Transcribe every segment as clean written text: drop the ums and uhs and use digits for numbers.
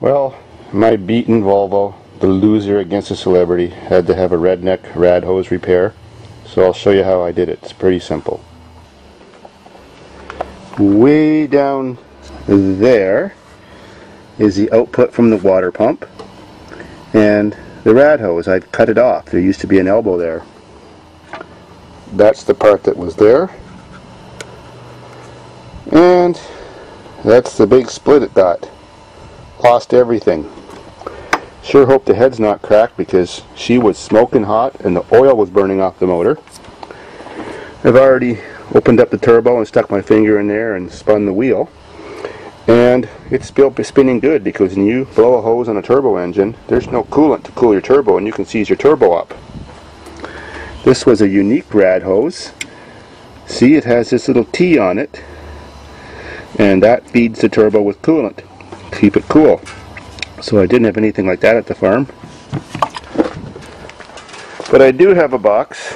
Well, my beaten Volvo, the loser against a celebrity, had to have a redneck rad hose repair. So I'll show you how I did it. It's pretty simple. Way down there is the output from the water pump, and the rad hose, I've cut it off. There used to be an elbow there. That's the part that was there, and that's the big split it got. Lost everything. Sure hope the head's not cracked because she was smoking hot and the oil was burning off the motor. I've already opened up the turbo and stuck my finger in there and spun the wheel, and it's still spinning good because when you blow a hose on a turbo engine, there's no coolant to cool your turbo and you can seize your turbo up. This was a unique rad hose. See, it has this little T on it, and that feeds the turbo with coolant. Keep it cool. So I didn't have anything like that at the farm. But I do have a box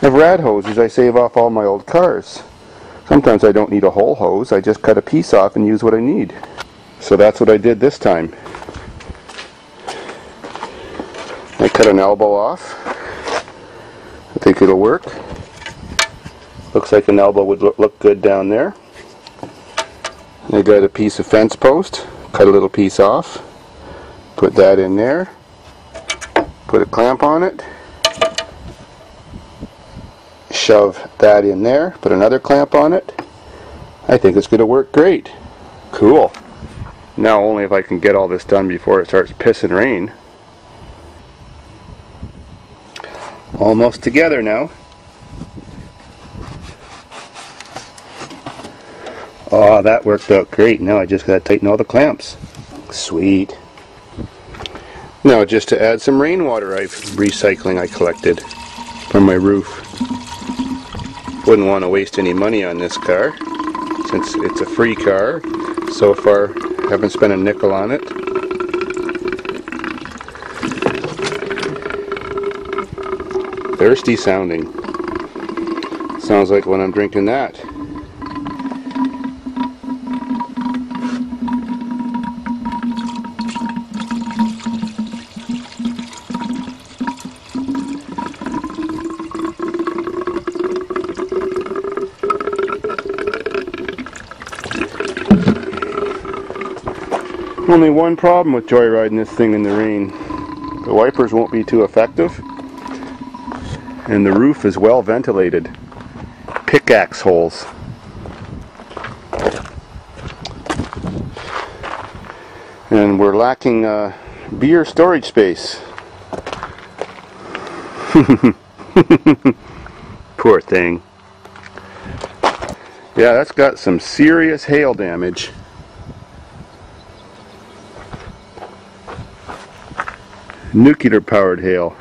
of rad hoses I save off all my old cars. Sometimes I don't need a whole hose, I just cut a piece off and use what I need. So that's what I did this time. I cut an elbow off. I think it'll work. Looks like an elbow would look good down there. I got a piece of fence post, cut a little piece off, put that in there, put a clamp on it, shove that in there, put another clamp on it. I think it's going to work great. Cool. Now only if I can get all this done before it starts pissing rain. Almost together now. Oh, that worked out great. Now I just got to tighten all the clamps. Sweet. Now just to add some rainwater recycling I collected from my roof. Wouldn't want to waste any money on this car since it's a free car. So far haven't spent a nickel on it. Thirsty sounding. Sounds like when I'm drinking that. Only one problem with joyriding this thing in the rain. The wipers won't be too effective, and the roof is well ventilated. Pickaxe holes. And we're lacking beer storage space. Poor thing. Yeah, that's got some serious hail damage. Nuclear powered hail.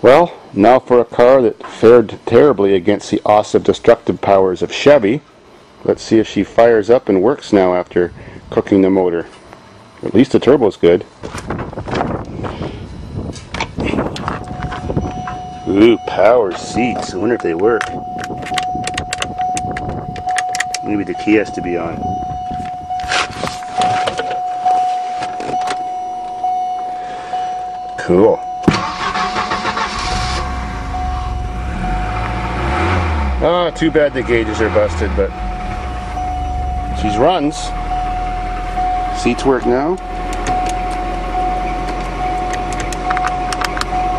Well, now for a car that fared terribly against the awesome destructive powers of Chevy. Let's see if she fires up and works now after cooking the motor. At least the turbo's good. Ooh, power seats. I wonder if they work. Maybe the key has to be on. Cool. Oh, too bad the gauges are busted, but she runs. Seats work now.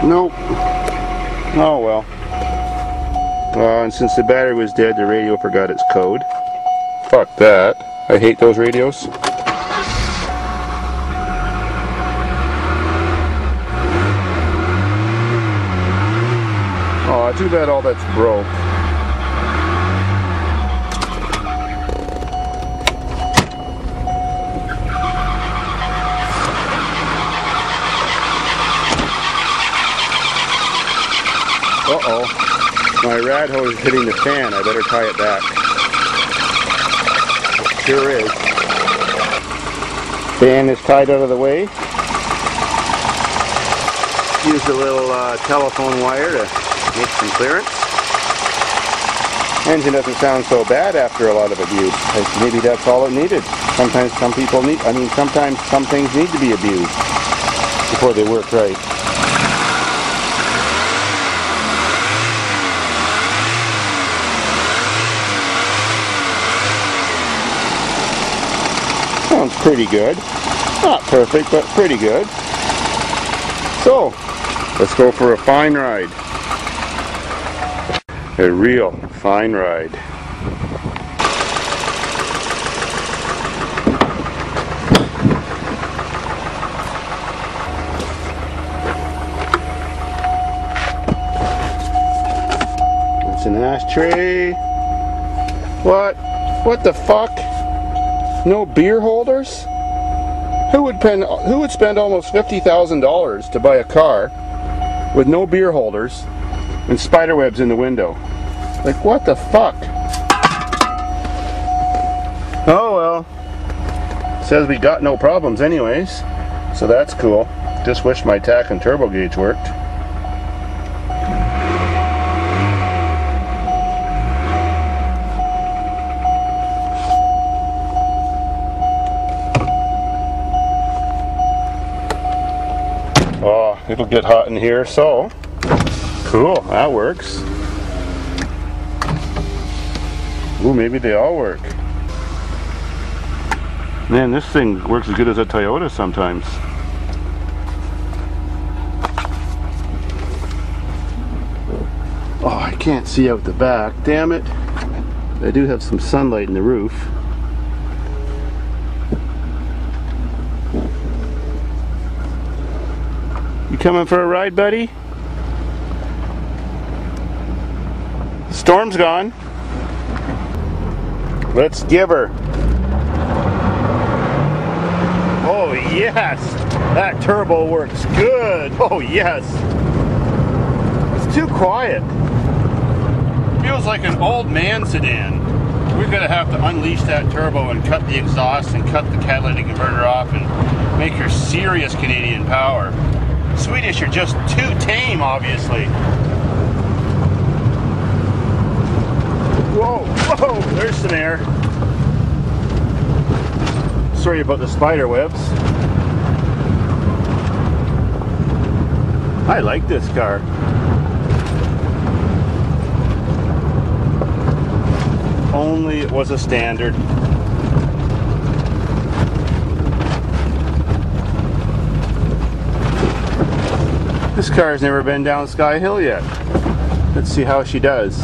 Nope. Oh well. And since the battery was dead, the radio forgot its code. Fuck that. I hate those radios. Oh, too bad all that's broke. Uh-oh. My rad hose is hitting the fan. I better tie it back. It sure is. Fan is tied out of the way. Use a little telephone wire to make some clearance. Engine doesn't sound so bad after a lot of abuse. Maybe that's all it needed. Sometimes some things need to be abused before they work right. Sounds pretty good. Not perfect, but pretty good. So, let's go for a fine ride. A real fine ride. It's an ashtray. What? What the fuck? No beer holders? Who would spend almost $50,000 to buy a car with no beer holders and spider webs in the window? Like, what the fuck? Oh well. Says we got no problems anyways, so that's cool. Just wish my tack and turbo gauge worked. Oh, it'll get hot in here, so cool, that works. Ooh, maybe they all work. Man, this thing works as good as a Toyota sometimes. Oh, I can't see out the back, damn it. I do have some sunlight in the roof. You coming for a ride, buddy? The storm's gone. Let's give her. Oh yes! That turbo works good! Oh yes! It's too quiet. Feels like an old man sedan. We're gonna have to unleash that turbo and cut the exhaust and cut the catalytic converter off and make her serious Canadian power. Swedish are just too tame, obviously. Whoa, whoa, there's some air. Sorry about the spider webs. I like this car. Only it was a standard. This car's never been down Sky Hill yet. Let's see how she does.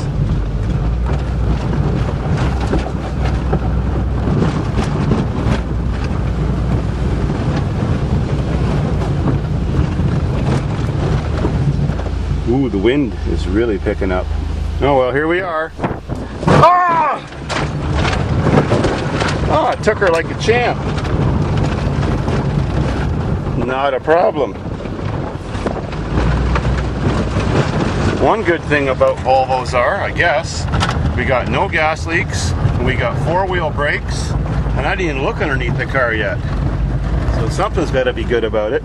Ooh, the wind is really picking up. Oh well, here we are. Ah! Oh, I took her like a champ. Not a problem. One good thing about Volvos are, I guess, we got no gas leaks, we got four-wheel brakes, and I didn't even look underneath the car yet. So something's got to be good about it.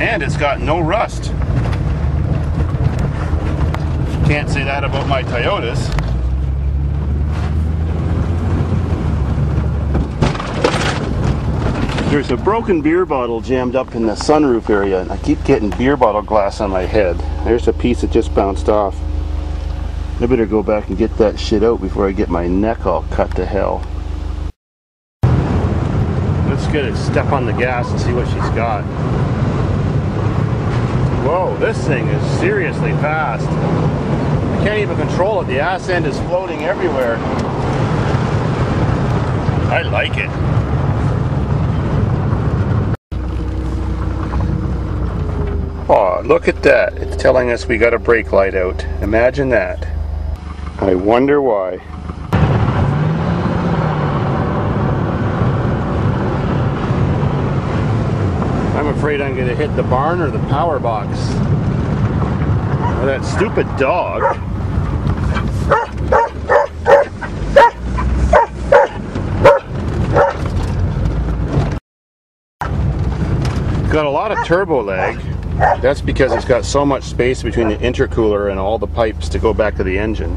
And it's got no rust. Can't say that about my Toyotas. There's a broken beer bottle jammed up in the sunroof area, and I keep getting beer bottle glass on my head. There's a piece that just bounced off. I better go back and get that shit out before I get my neck all cut to hell. Let's get a step on the gas and see what she's got. Whoa, this thing is seriously fast. I can't even control it. The ass end is floating everywhere. I like it. Oh, look at that. It's telling us we got a brake light out. Imagine that. I wonder why. I'm afraid I'm going to hit the barn or the power box. Oh, that stupid dog. Got a lot of turbo lag. That's because it's got so much space between the intercooler and all the pipes to go back to the engine.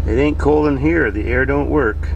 It ain't cold in here, the air don't work.